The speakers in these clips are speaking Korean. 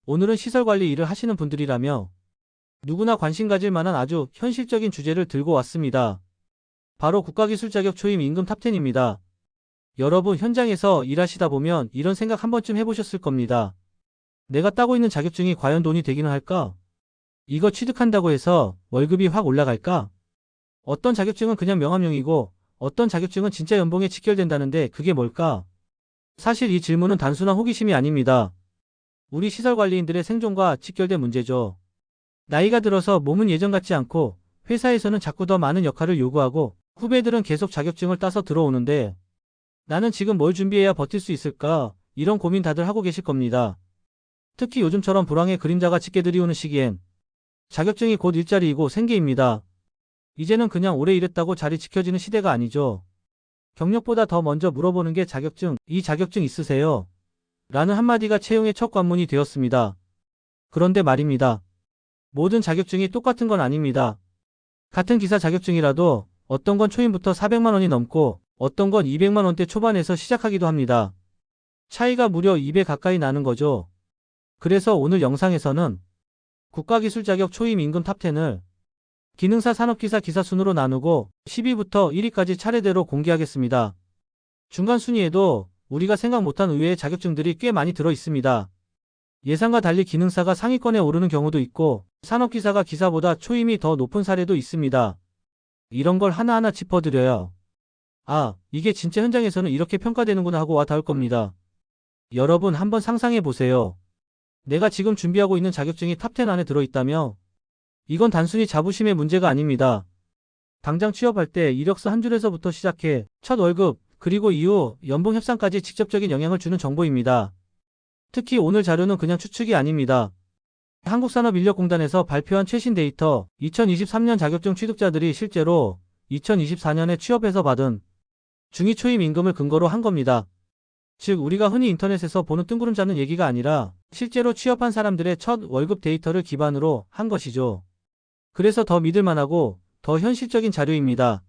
오늘은 시설관리 일을 하시는 분들이라며 누구나 관심 가질 만한 아주 현실적인 주제를 들고 왔습니다. 바로 국가기술 자격 초임 임금 탑10입니다. 여러분 현장에서 일하시다 보면 이런 생각 한 번쯤 해보셨을 겁니다. 내가 따고 있는 자격증이 과연 돈이 되기는 할까? 이거 취득한다고 해서 월급이 확 올라갈까? 어떤 자격증은 그냥 명함용이고 어떤 자격증은 진짜 연봉에 직결된다는데 그게 뭘까? 사실 이 질문은 단순한 호기심이 아닙니다. 우리 시설관리인들의 생존과 직결된 문제죠. 나이가 들어서 몸은 예전 같지 않고 회사에서는 자꾸 더 많은 역할을 요구하고 후배들은 계속 자격증을 따서 들어오는데 나는 지금 뭘 준비해야 버틸 수 있을까? 이런 고민 다들 하고 계실 겁니다. 특히 요즘처럼 불황의 그림자가 짙게 들이오는 시기엔 자격증이 곧 일자리이고 생계입니다. 이제는 그냥 오래 일했다고 자리 지켜지는 시대가 아니죠. 경력보다 더 먼저 물어보는 게 이 자격증 있으세요? 라는 한마디가 채용의 첫 관문이 되었습니다. 그런데 말입니다. 모든 자격증이 똑같은 건 아닙니다. 같은 기사 자격증이라도 어떤 건 초임부터 400만 원이 넘고 어떤 건 200만 원대 초반에서 시작하기도 합니다. 차이가 무려 2배 가까이 나는 거죠. 그래서 오늘 영상에서는 국가기술 자격 초임 임금 탑10을 기능사 산업기사 기사 순으로 나누고 10위부터 1위까지 차례대로 공개하겠습니다. 중간 순위에도 우리가 생각 못한 의외의 자격증들이 꽤 많이 들어 있습니다. 예상과 달리 기능사가 상위권에 오르는 경우도 있고 산업기사가 기사보다 초임이 더 높은 사례도 있습니다. 이런 걸 하나하나 짚어드려요. 아, 이게 진짜 현장에서는 이렇게 평가되는구나 하고 와 닿을 겁니다. 여러분 한번 상상해 보세요. 내가 지금 준비하고 있는 자격증이 탑10 안에 들어있다며? 이건 단순히 자부심의 문제가 아닙니다. 당장 취업할 때 이력서 한 줄에서부터 시작해 첫 월급, 그리고 이후 연봉 협상까지 직접적인 영향을 주는 정보입니다. 특히 오늘 자료는 그냥 추측이 아닙니다. 한국산업인력공단에서 발표한 최신 데이터, 2023년 자격증 취득자들이 실제로 2024년에 취업해서 받은 중위 초임 임금을 근거로 한 겁니다. 즉 우리가 흔히 인터넷에서 보는 뜬구름 잡는 얘기가 아니라 실제로 취업한 사람들의 첫 월급 데이터를 기반으로 한 것이죠. 그래서 더 믿을만하고 더 현실적인 자료입니다.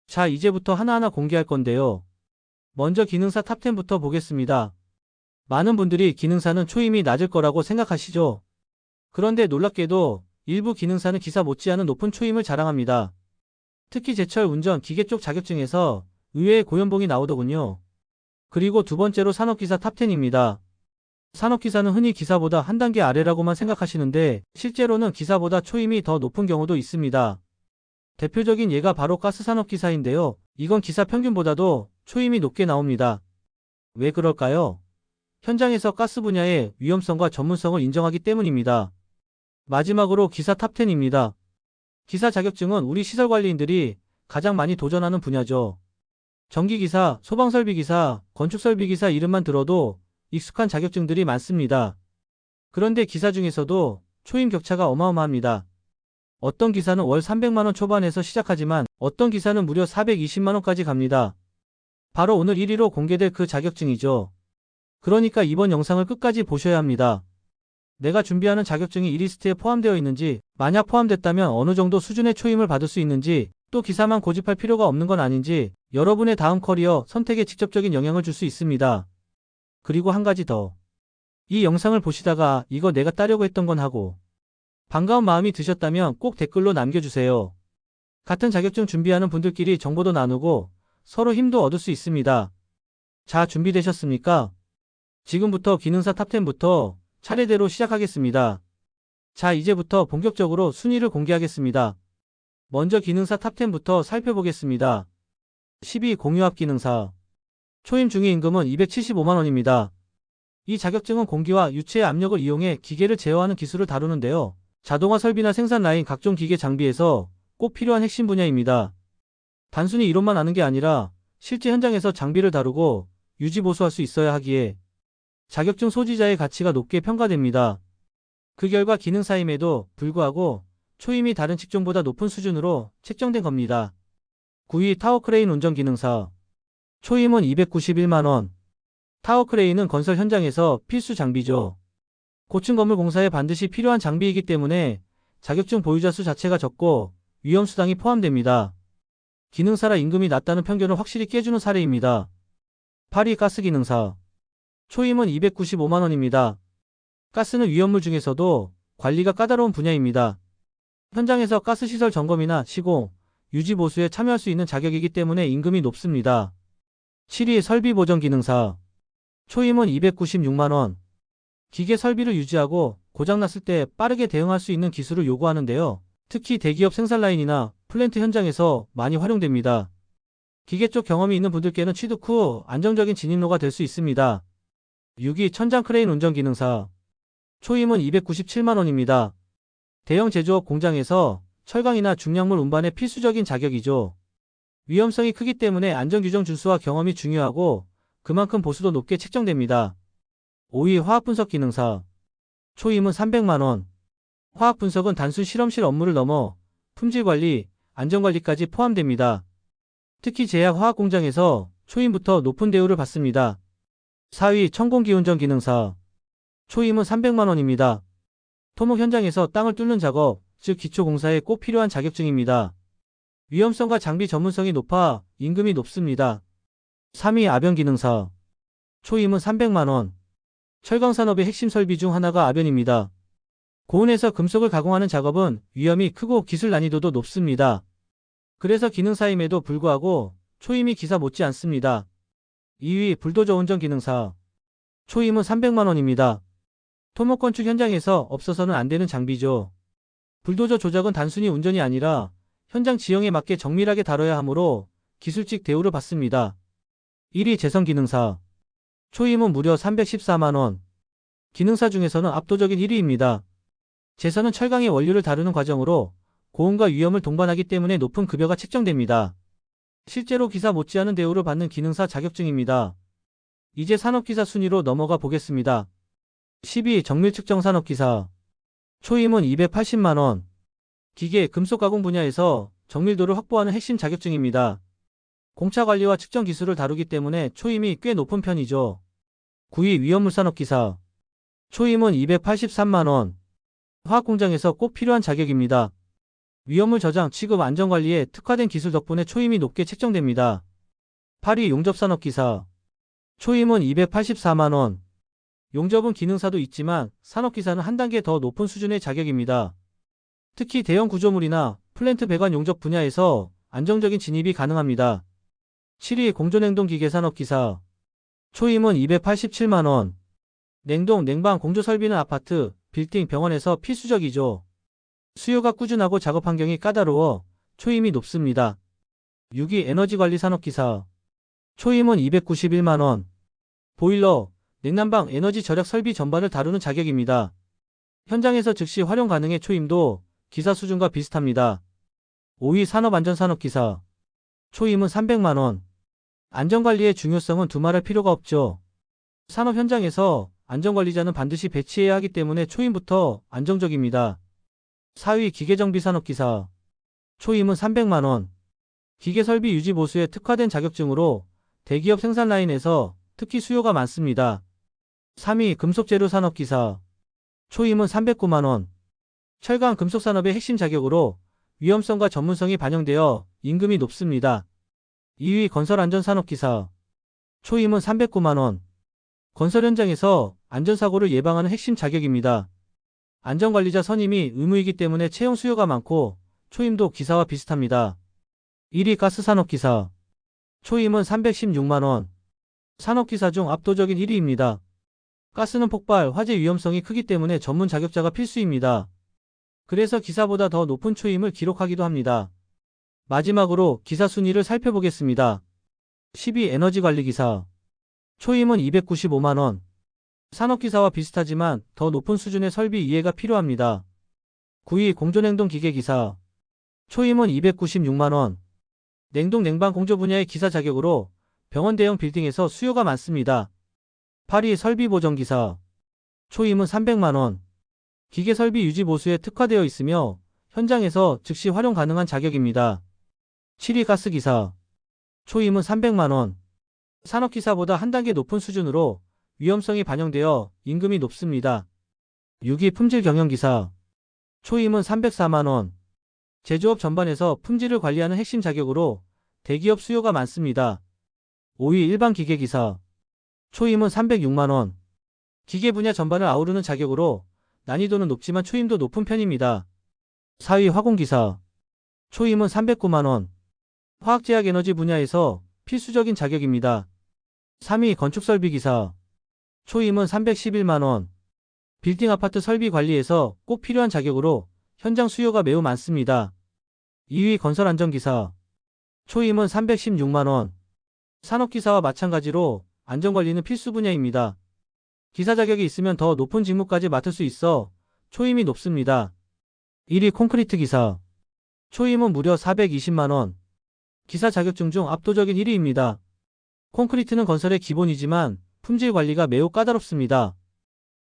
자, 이제부터 하나하나 공개할 건데요. 먼저 기능사 탑10부터 보겠습니다. 많은 분들이 기능사는 초임이 낮을 거라고 생각하시죠. 그런데 놀랍게도 일부 기능사는 기사 못지않은 높은 초임을 자랑합니다. 특히 제철, 운전, 기계 쪽 자격증에서 의외의 고연봉이 나오더군요. 그리고 두 번째로 산업기사 탑10입니다. 산업기사는 흔히 기사보다 한 단계 아래라고만 생각하시는데 실제로는 기사보다 초임이 더 높은 경우도 있습니다. 대표적인 예가 바로 가스산업기사인데요. 이건 기사 평균보다도 초임이 높게 나옵니다. 왜 그럴까요? 현장에서 가스 분야의 위험성과 전문성을 인정하기 때문입니다. 마지막으로 기사 탑10입니다. 기사 자격증은 우리 시설관리인들이 가장 많이 도전하는 분야죠. 전기기사, 소방설비기사, 건축설비기사 이름만 들어도 익숙한 자격증들이 많습니다. 그런데 기사 중에서도 초임 격차가 어마어마합니다. 어떤 기사는 월 300만 원 초반에서 시작하지만 어떤 기사는 무려 420만 원까지 갑니다. 바로 오늘 1위로 공개될 그 자격증이죠. 그러니까 이번 영상을 끝까지 보셔야 합니다. 내가 준비하는 자격증이 이 리스트에 포함되어 있는지, 만약 포함됐다면 어느 정도 수준의 초임을 받을 수 있는지, 또 기사만 고집할 필요가 없는 건 아닌지 여러분의 다음 커리어 선택에 직접적인 영향을 줄 수 있습니다. 그리고 한 가지 더. 이 영상을 보시다가 이거 내가 따려고 했던 건 하고 반가운 마음이 드셨다면 꼭 댓글로 남겨주세요. 같은 자격증 준비하는 분들끼리 정보도 나누고 서로 힘도 얻을 수 있습니다. 자, 준비되셨습니까? 지금부터 기능사 탑10부터 차례대로 시작하겠습니다. 자, 이제부터 본격적으로 순위를 공개하겠습니다. 먼저 기능사 탑10부터 살펴보겠습니다. 10위 공유압 기능사. 초임 중위 임금은 275만 원입니다. 이 자격증은 공기와 유체의 압력을 이용해 기계를 제어하는 기술을 다루는데요. 자동화 설비나 생산 라인 각종 기계 장비에서 꼭 필요한 핵심 분야입니다. 단순히 이론만 아는 게 아니라 실제 현장에서 장비를 다루고 유지 보수할 수 있어야 하기에 자격증 소지자의 가치가 높게 평가됩니다. 그 결과 기능사임에도 불구하고 초임이 다른 직종보다 높은 수준으로 책정된 겁니다. 9위 타워크레인 운전 기능사. 초임은 291만 원. 타워크레인은 건설 현장에서 필수 장비죠. 고층 건물 공사에 반드시 필요한 장비이기 때문에 자격증 보유자 수 자체가 적고 위험수당이 포함됩니다. 기능사라 임금이 낮다는 편견을 확실히 깨주는 사례입니다. 8위 가스기능사. 초임은 295만 원입니다. 가스는 위험물 중에서도 관리가 까다로운 분야입니다. 현장에서 가스시설 점검이나 시공, 유지 보수에 참여할 수 있는 자격이기 때문에 임금이 높습니다. 7위 설비 보전 기능사. 초임은 296만원. 기계 설비를 유지하고 고장났을 때 빠르게 대응할 수 있는 기술을 요구하는데요. 특히 대기업 생산 라인이나 플랜트 현장에서 많이 활용됩니다. 기계 쪽 경험이 있는 분들께는 취득 후 안정적인 진입로가 될 수 있습니다. 6위 천장 크레인 운전 기능사. 초임은 297만원입니다. 대형 제조업 공장에서 철강이나 중량물 운반의 필수적인 자격이죠. 위험성이 크기 때문에 안전규정 준수와 경험이 중요하고 그만큼 보수도 높게 책정됩니다. 5위 화학분석 기능사. 초임은 300만원. 화학분석은 단순 실험실 업무를 넘어 품질관리, 안전관리까지 포함됩니다. 특히 제약 화학 공장에서 초임부터 높은 대우를 받습니다. 4위 천공기운전 기능사. 초임은 300만원입니다. 토목 현장에서 땅을 뚫는 작업, 즉 기초공사에 꼭 필요한 자격증입니다. 위험성과 장비 전문성이 높아 임금이 높습니다. 3위 아변 기능사. 초임은 300만원. 철강산업의 핵심 설비 중 하나가 아변입니다. 고온에서 금속을 가공하는 작업은 위험이 크고 기술 난이도도 높습니다. 그래서 기능사임에도 불구하고 초임이 기사 못지 않습니다. 2위 불도저 운전 기능사. 초임은 300만원입니다. 토목 건축 현장에서 없어서는 안 되는 장비죠. 불도저 조작은 단순히 운전이 아니라 현장 지형에 맞게 정밀하게 다뤄야 하므로 기술직 대우를 받습니다. 1위 제선 기능사. 초임은 무려 314만원. 기능사 중에서는 압도적인 1위입니다. 제선은 철강의 원료를 다루는 과정으로 고온과 위험을 동반하기 때문에 높은 급여가 책정됩니다. 실제로 기사 못지않은 대우를 받는 기능사 자격증입니다. 이제 산업기사 순위로 넘어가 보겠습니다. 10위 정밀측정 산업기사. 초임은 280만원. 기계, 금속 가공 분야에서 정밀도를 확보하는 핵심 자격증입니다. 공차 관리와 측정 기술을 다루기 때문에 초임이 꽤 높은 편이죠. 9위 위험물 산업기사. 초임은 283만원. 화학공장에서 꼭 필요한 자격입니다. 위험물 저장, 취급, 안전관리에 특화된 기술 덕분에 초임이 높게 책정됩니다. 8위 용접산업기사. 초임은 284만원. 용접은 기능사도 있지만 산업기사는 한 단계 더 높은 수준의 자격입니다. 특히 대형 구조물이나 플랜트 배관 용접 분야에서 안정적인 진입이 가능합니다. 7위 공조냉동기계산업기사. 초임은 287만원. 냉동, 냉방, 공조 설비는 아파트, 빌딩, 병원에서 필수적이죠. 수요가 꾸준하고 작업 환경이 까다로워 초임이 높습니다. 6위 에너지관리산업기사. 초임은 291만원. 보일러, 냉난방, 에너지 절약 설비 전반을 다루는 자격입니다. 현장에서 즉시 활용 가능해 초임도 기사 수준과 비슷합니다. 5위 산업안전산업기사. 초임은 300만원. 안전관리의 중요성은 두말할 필요가 없죠. 산업 현장에서 안전관리자는 반드시 배치해야 하기 때문에 초임부터 안정적입니다. 4위 기계정비산업기사. 초임은 300만원. 기계설비 유지 보수에 특화된 자격증으로 대기업 생산 라인에서 특히 수요가 많습니다. 3위 금속재료산업기사. 초임은 309만원. 철강 금속산업의 핵심 자격으로 위험성과 전문성이 반영되어 임금이 높습니다. 2위 건설안전산업기사. 초임은 309만원. 건설 현장에서 안전사고를 예방하는 핵심 자격입니다. 안전관리자 선임이 의무이기 때문에 채용 수요가 많고 초임도 기사와 비슷합니다. 1위 가스산업기사. 초임은 316만원. 산업기사 중 압도적인 1위입니다. 가스는 폭발, 화재 위험성이 크기 때문에 전문 자격자가 필수입니다. 그래서 기사보다 더 높은 초임을 기록하기도 합니다. 마지막으로 기사 순위를 살펴보겠습니다. 10위 에너지관리기사. 초임은 295만원. 산업기사와 비슷하지만 더 높은 수준의 설비 이해가 필요합니다. 9위 공조냉동기계기사. 초임은 296만원. 냉동 냉방 공조 분야의 기사 자격으로 병원 대형 빌딩에서 수요가 많습니다. 8위 설비보정기사. 초임은 300만원. 기계 설비 유지 보수에 특화되어 있으며 현장에서 즉시 활용 가능한 자격입니다. 7위 가스기사. 초임은 300만원. 산업기사보다 한 단계 높은 수준으로 위험성이 반영되어 임금이 높습니다. 6위 품질경영기사. 초임은 304만원. 제조업 전반에서 품질을 관리하는 핵심 자격으로 대기업 수요가 많습니다. 5위 일반기계기사. 초임은 306만원. 기계 분야 전반을 아우르는 자격으로 난이도는 높지만 초임도 높은 편입니다. 4위 화공기사. 초임은 309만원. 화학제약 에너지 분야에서 필수적인 자격입니다. 3위 건축설비기사. 초임은 311만원. 빌딩 아파트 설비 관리에서 꼭 필요한 자격으로 현장 수요가 매우 많습니다. 2위 건설안전기사. 초임은 316만원. 산업기사와 마찬가지로 안전관리는 필수 분야입니다. 기사 자격이 있으면 더 높은 직무까지 맡을 수 있어 초임이 높습니다. 1위 콘크리트 기사. 초임은 무려 420만원. 기사 자격증 중 압도적인 1위입니다. 콘크리트는 건설의 기본이지만 품질 관리가 매우 까다롭습니다.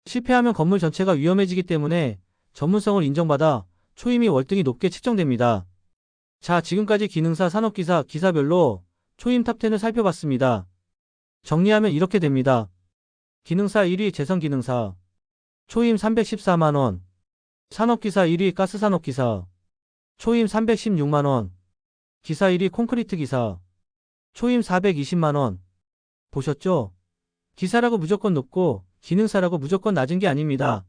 실패하면 건물 전체가 위험해지기 때문에 전문성을 인정받아 초임이 월등히 높게 측정됩니다. 자, 지금까지 기능사, 산업기사, 기사별로 초임 탑10을 살펴봤습니다. 정리하면 이렇게 됩니다. 기능사 1위 재성기능사. 초임 314만원. 산업기사 1위 가스산업기사. 초임 316만원. 기사 1위 콘크리트 기사. 초임 420만원. 보셨죠? 기사라고 무조건 높고 기능사라고 무조건 낮은 게 아닙니다.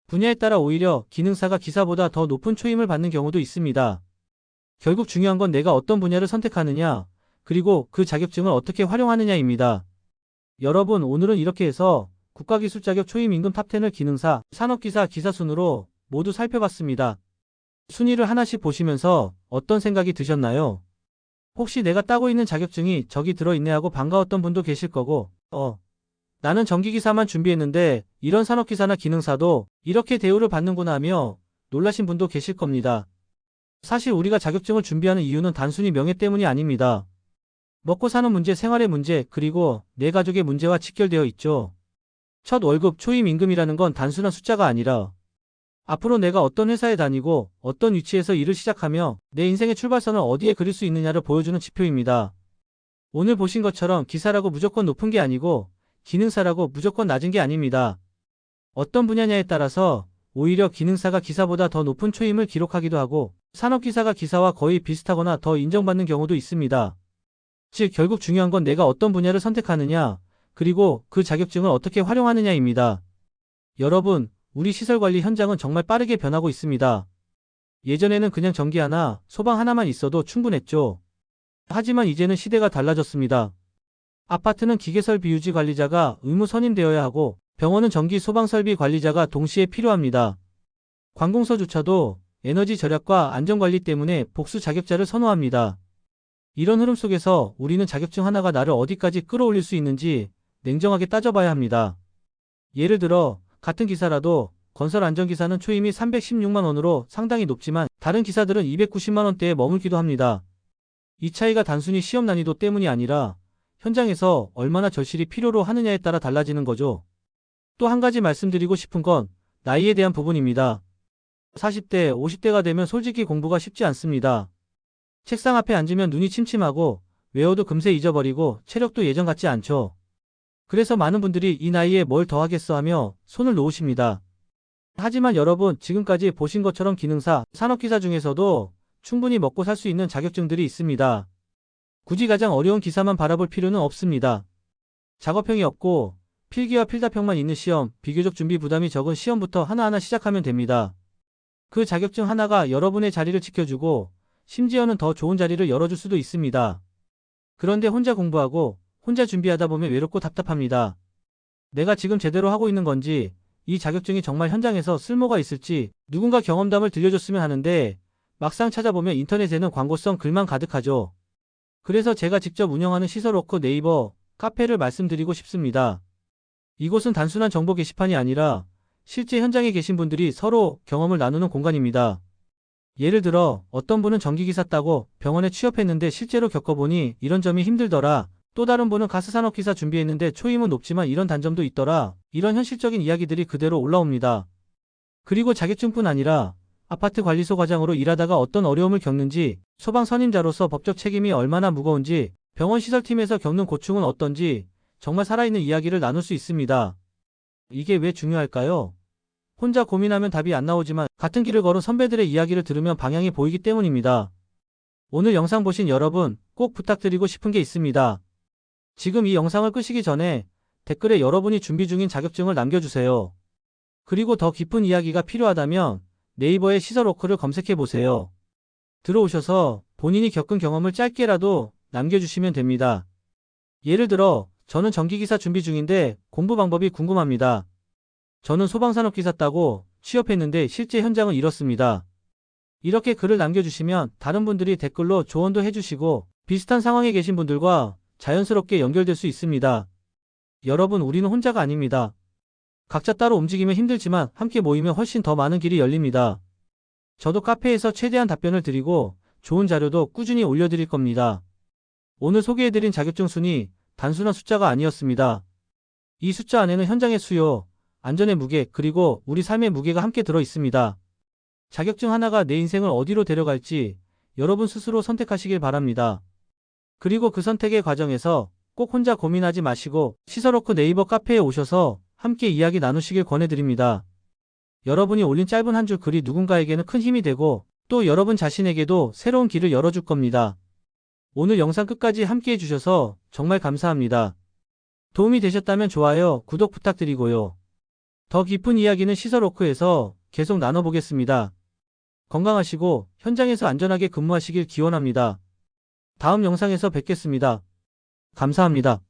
분야에 따라 오히려 기능사가 기사보다 더 높은 초임을 받는 경우도 있습니다. 결국 중요한 건 내가 어떤 분야를 선택하느냐, 그리고 그 자격증을 어떻게 활용하느냐입니다. 여러분, 오늘은 이렇게 해서 국가기술 자격 초임 임금 탑10을 기능사, 산업기사, 기사 순으로 모두 살펴봤습니다. 순위를 하나씩 보시면서 어떤 생각이 드셨나요? 혹시 내가 따고 있는 자격증이 저기 들어있네 하고 반가웠던 분도 계실 거고, 나는 전기기사만 준비했는데 이런 산업기사나 기능사도 이렇게 대우를 받는구나 하며 놀라신 분도 계실 겁니다. 사실 우리가 자격증을 준비하는 이유는 단순히 명예 때문이 아닙니다. 먹고 사는 문제, 생활의 문제, 그리고 내 가족의 문제와 직결되어 있죠. 첫 월급, 초임 임금이라는 건 단순한 숫자가 아니라 앞으로 내가 어떤 회사에 다니고 어떤 위치에서 일을 시작하며 내 인생의 출발선을 어디에 그릴 수 있느냐를 보여주는 지표입니다. 오늘 보신 것처럼 기사라고 무조건 높은 게 아니고 기능사라고 무조건 낮은 게 아닙니다. 어떤 분야냐에 따라서 오히려 기능사가 기사보다 더 높은 초임을 기록하기도 하고 산업기사가 기사와 거의 비슷하거나 더 인정받는 경우도 있습니다. 즉 결국 중요한 건 내가 어떤 분야를 선택하느냐, 그리고 그 자격증을 어떻게 활용하느냐입니다. 여러분, 우리 시설관리 현장은 정말 빠르게 변하고 있습니다. 예전에는 그냥 전기 하나, 소방 하나만 있어도 충분했죠. 하지만 이제는 시대가 달라졌습니다. 아파트는 기계설비 유지 관리자가 의무 선임되어야 하고 병원은 전기 소방설비 관리자가 동시에 필요합니다. 관공서조차도 에너지 절약과 안전관리 때문에 복수 자격자를 선호합니다. 이런 흐름 속에서 우리는 자격증 하나가 나를 어디까지 끌어올릴 수 있는지 냉정하게 따져봐야 합니다. 예를 들어 같은 기사라도 건설안전기사는 초임이 316만원으로 상당히 높지만 다른 기사들은 290만원대에 머물기도 합니다. 이 차이가 단순히 시험 난이도 때문이 아니라 현장에서 얼마나 절실히 필요로 하느냐에 따라 달라지는 거죠. 또 한 가지 말씀드리고 싶은 건 나이에 대한 부분입니다. 40대, 50대가 되면 솔직히 공부가 쉽지 않습니다. 책상 앞에 앉으면 눈이 침침하고 외워도 금세 잊어버리고 체력도 예전 같지 않죠. 그래서 많은 분들이 이 나이에 뭘 더 하겠어 하며 손을 놓으십니다. 하지만 여러분, 지금까지 보신 것처럼 기능사, 산업기사 중에서도 충분히 먹고 살 수 있는 자격증들이 있습니다. 굳이 가장 어려운 기사만 바라볼 필요는 없습니다. 작업형이 없고 필기와 필답형만 있는 시험, 비교적 준비 부담이 적은 시험부터 하나하나 시작하면 됩니다. 그 자격증 하나가 여러분의 자리를 지켜주고 심지어는 더 좋은 자리를 열어줄 수도 있습니다. 그런데 혼자 공부하고 혼자 준비하다 보면 외롭고 답답합니다. 내가 지금 제대로 하고 있는 건지, 이 자격증이 정말 현장에서 쓸모가 있을지 누군가 경험담을 들려줬으면 하는데 막상 찾아보면 인터넷에는 광고성 글만 가득하죠. 그래서 제가 직접 운영하는 시설워크 네이버 카페를 말씀드리고 싶습니다. 이곳은 단순한 정보 게시판이 아니라 실제 현장에 계신 분들이 서로 경험을 나누는 공간입니다. 예를 들어 어떤 분은 전기기사 따고 병원에 취업했는데 실제로 겪어보니 이런 점이 힘들더라. 또 다른 분은 가스산업기사 준비했는데 초임은 높지만 이런 단점도 있더라. 이런 현실적인 이야기들이 그대로 올라옵니다. 그리고 자격증뿐 아니라 아파트 관리소 과장으로 일하다가 어떤 어려움을 겪는지, 소방 선임자로서 법적 책임이 얼마나 무거운지, 병원 시설팀에서 겪는 고충은 어떤지 정말 살아있는 이야기를 나눌 수 있습니다. 이게 왜 중요할까요? 혼자 고민하면 답이 안 나오지만 같은 길을 걸은 선배들의 이야기를 들으면 방향이 보이기 때문입니다. 오늘 영상 보신 여러분, 꼭 부탁드리고 싶은 게 있습니다. 지금 이 영상을 끄시기 전에 댓글에 여러분이 준비 중인 자격증을 남겨주세요. 그리고 더 깊은 이야기가 필요하다면 네이버에 시설워크를 검색해보세요. 들어오셔서 본인이 겪은 경험을 짧게라도 남겨주시면 됩니다. 예를 들어, 저는 전기기사 준비 중인데 공부 방법이 궁금합니다. 저는 소방산업기사 따고 취업했는데 실제 현장은 이렇습니다. 이렇게 글을 남겨주시면 다른 분들이 댓글로 조언도 해주시고 비슷한 상황에 계신 분들과 자연스럽게 연결될 수 있습니다. 여러분, 우리는 혼자가 아닙니다. 각자 따로 움직이면 힘들지만 함께 모이면 훨씬 더 많은 길이 열립니다. 저도 카페에서 최대한 답변을 드리고 좋은 자료도 꾸준히 올려드릴 겁니다. 오늘 소개해드린 자격증 순위 단순한 숫자가 아니었습니다. 이 숫자 안에는 현장의 수요, 안전의 무게, 그리고 우리 삶의 무게가 함께 들어 있습니다. 자격증 하나가 내 인생을 어디로 데려갈지 여러분 스스로 선택하시길 바랍니다. 그리고 그 선택의 과정에서 꼭 혼자 고민하지 마시고 시설워크 네이버 카페에 오셔서 함께 이야기 나누시길 권해드립니다. 여러분이 올린 짧은 한 줄 글이 누군가에게는 큰 힘이 되고 또 여러분 자신에게도 새로운 길을 열어줄 겁니다. 오늘 영상 끝까지 함께 해주셔서 정말 감사합니다. 도움이 되셨다면 좋아요, 구독 부탁드리고요. 더 깊은 이야기는 시설워크에서 계속 나눠보겠습니다. 건강하시고 현장에서 안전하게 근무하시길 기원합니다. 다음 영상에서 뵙겠습니다. 감사합니다.